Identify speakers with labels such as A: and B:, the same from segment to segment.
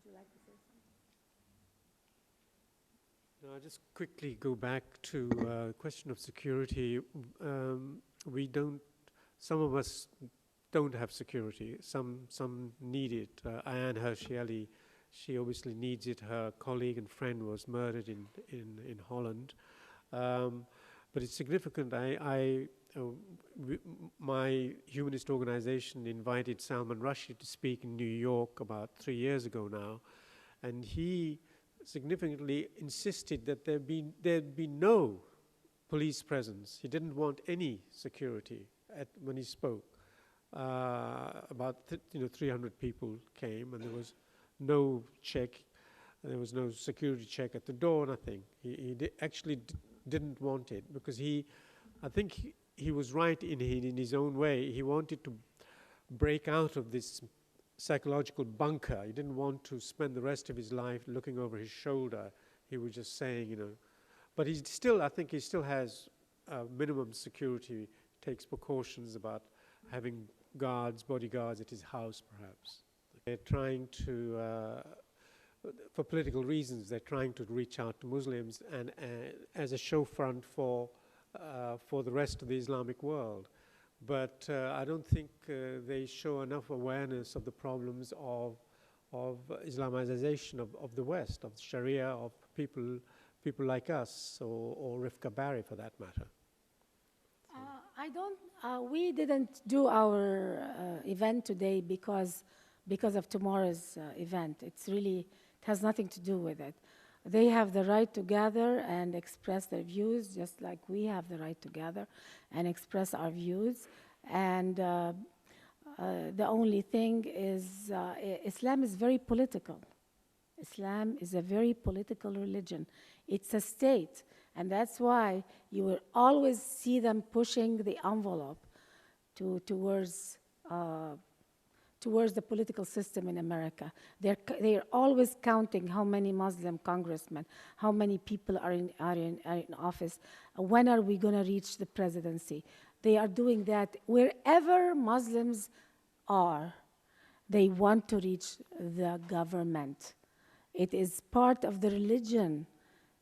A: you like to say something?
B: No, I'll just quickly go back to the question of security. Some of us don't have security. Some need it. Ayaan Hirsi Ali, she obviously needs it. Her colleague and friend was murdered in Holland. But it's significant. My humanist organization invited Salman Rushdie to speak in New York about 3 years ago now, and he significantly insisted that there'd be no police presence. He didn't want any security when he spoke. About 300 people came, and there was no check. There was no security check at the door, nothing. He actually didn't want it because I think he was right in his own way. He wanted to break out of this psychological bunker. He didn't want to spend the rest of his life looking over his shoulder. He was just saying, but I think he still has minimum security, takes precautions about having bodyguards at his house, perhaps. They're trying to, for political reasons, they're trying to reach out to Muslims and as a show front for the rest of the Islamic world. But I don't think they show enough awareness of the problems of Islamization of the West, of Sharia, of people like us, or Rifqa Bari for that matter.
A: We didn't do our event today because of tomorrow's event. It has nothing to do with it. They have the right to gather and express their views, just like we have the right to gather and express our views. And the only thing is, Islam is very political. Islam is a very political religion. It's a state. And that's why you will always see them pushing the envelope towards the political system in America. They're always counting how many Muslim congressmen, how many people are in office. When are we going to reach the presidency? They are doing that wherever Muslims are. They want to reach the government. It is part of the religion.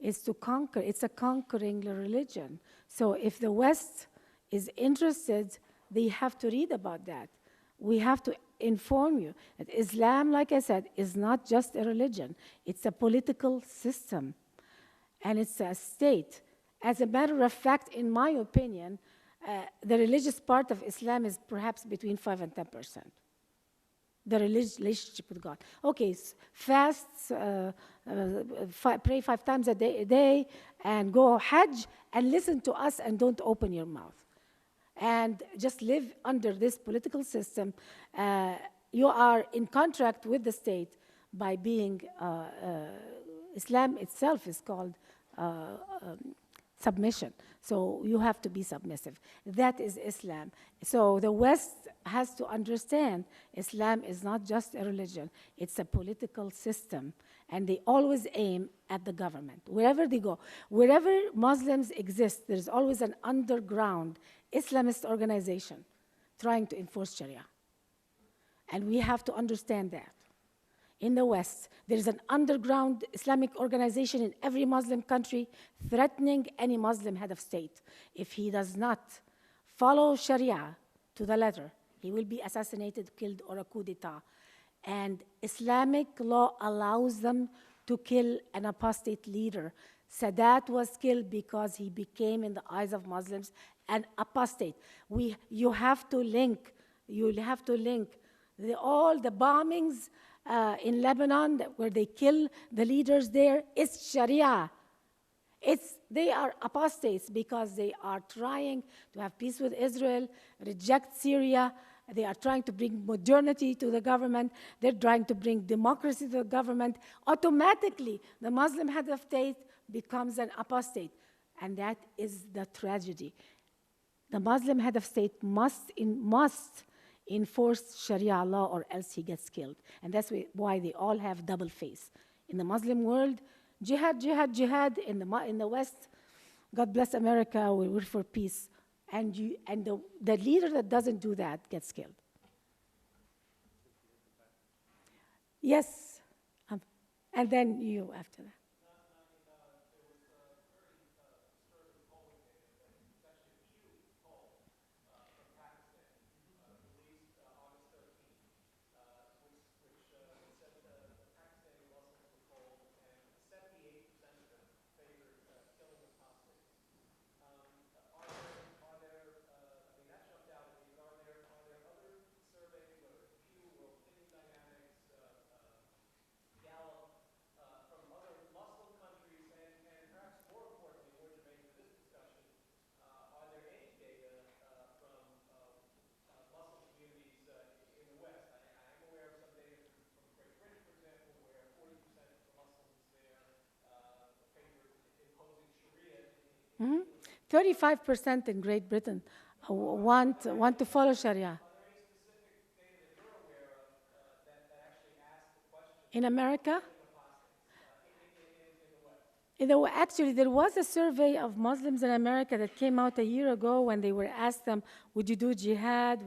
A: Is to conquer. It's a conquering religion. So if the West is interested, they have to read about that. We have to inform you that Islam, like I said, is not just a religion. It's a political system, and it's a state. As a matter of fact, in my opinion, the religious part of Islam is perhaps between 5 and 10%. The relationship with God. Okay, fast, pray 5 times a day, and go Hajj, and listen to us, and don't open your mouth. And just live under this political system. You are in contract with the state by being, Islam itself is called submission. So you have to be submissive. That is Islam. So the West has to understand Islam is not just a religion, it's a political system. And they always aim at the government. Wherever they go, wherever Muslims exist, there's always an underground Islamist organization trying to enforce Sharia. And we have to understand that. In the West, there is an underground Islamic organization in every Muslim country threatening any Muslim head of state. If he does not follow Sharia to the letter, he will be assassinated, killed, or a coup d'etat. And Islamic law allows them to kill an apostate leader. Sadat was killed because he became, in the eyes of Muslims, an apostate. You have to link all the bombings in Lebanon, where they kill the leaders there. It's Sharia. They are apostates because they are trying to have peace with Israel, reject Syria. They are trying to bring modernity to the government. They're trying to bring democracy to the government. Automatically, the Muslim head of state becomes an apostate. And that is the tragedy. The Muslim head of state must enforce Sharia law, or else he gets killed. And that's why they all have double face. In the Muslim world, jihad, jihad, jihad. In the West, God bless America, we're for peace. And the leader that doesn't do that gets killed. Yes, I'm And then you after that. Mhm. 35% in Great Britain want to follow Sharia. In America? Actually, there was a survey of Muslims in America that came out a year ago when they were asked them, would you do jihad?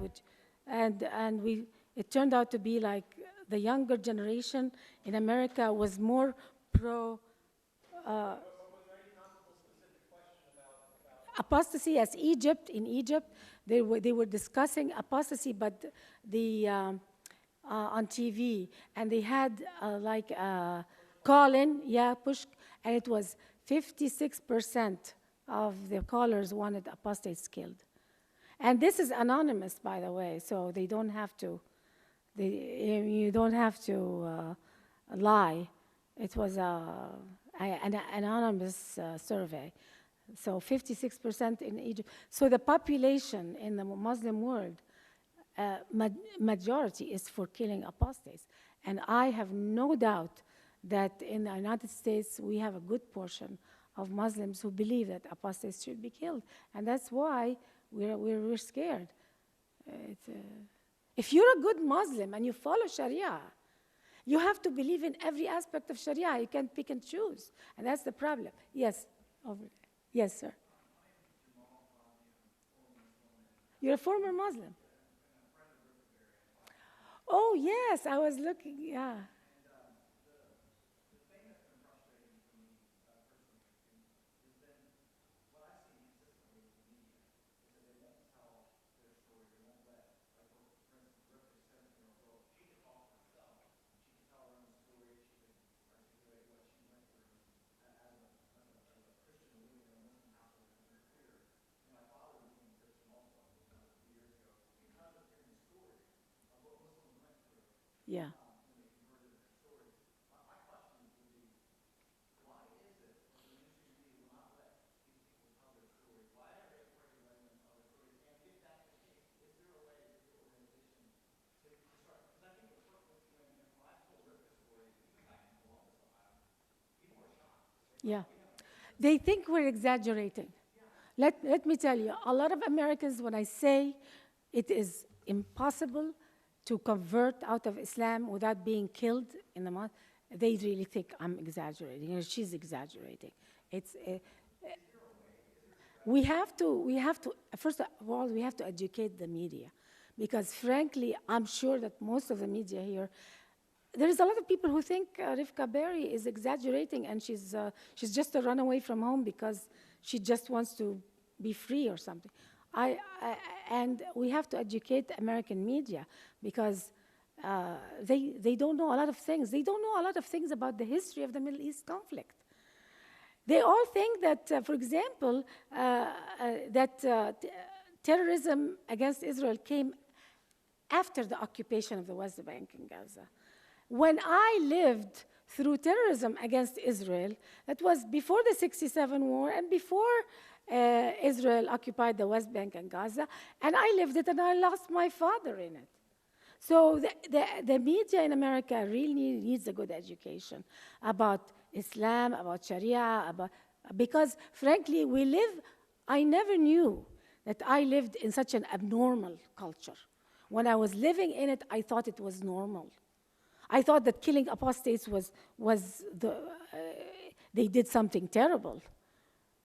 A: It turned out to be like the younger generation in America was more pro apostasy as in Egypt, they were discussing apostasy, but on TV, and they had like a call-in, push, and it was 56% of the callers wanted apostates killed. And this is anonymous, by the way, so they don't have to, you don't have to lie. It was an anonymous survey. So 56% in Egypt. So the population in the Muslim world, majority is for killing apostates. And I have no doubt that in the United States, we have a good portion of Muslims who believe that apostates should be killed. And that's why we're scared. If you're a good Muslim and you follow Sharia, you have to believe in every aspect of Sharia. You can't pick and choose. And that's the problem. Yes, over there. Yes, sir. You're a former Muslim. Oh, yes, I was looking, yeah. Yeah. Yeah. They think we're exaggerating. Let me tell you, a lot of Americans, when I say it is impossible to convert out of Islam without being killed in the mosque, they really think I'm exaggerating, or she's exaggerating. It's we have to first of all we have to educate the media, because frankly I'm sure that most of the media here, there is a lot of people who think Rifka Berry is exaggerating and she's just a runaway from home because she just wants to be free or something. And we have to educate the American media, because they don't know a lot of things. They don't know a lot of things about the history of the Middle East conflict. They all think that, for example, terrorism against Israel came after the occupation of the West Bank and Gaza. When I lived through terrorism against Israel, that was before the '67 war and before Israel occupied the West Bank and Gaza, and I lived it and I lost my father in it. So the media in America really needs a good education about Islam, about Sharia, because frankly, I never knew that I lived in such an abnormal culture. When I was living in it, I thought it was normal. I thought that killing apostates they did something terrible.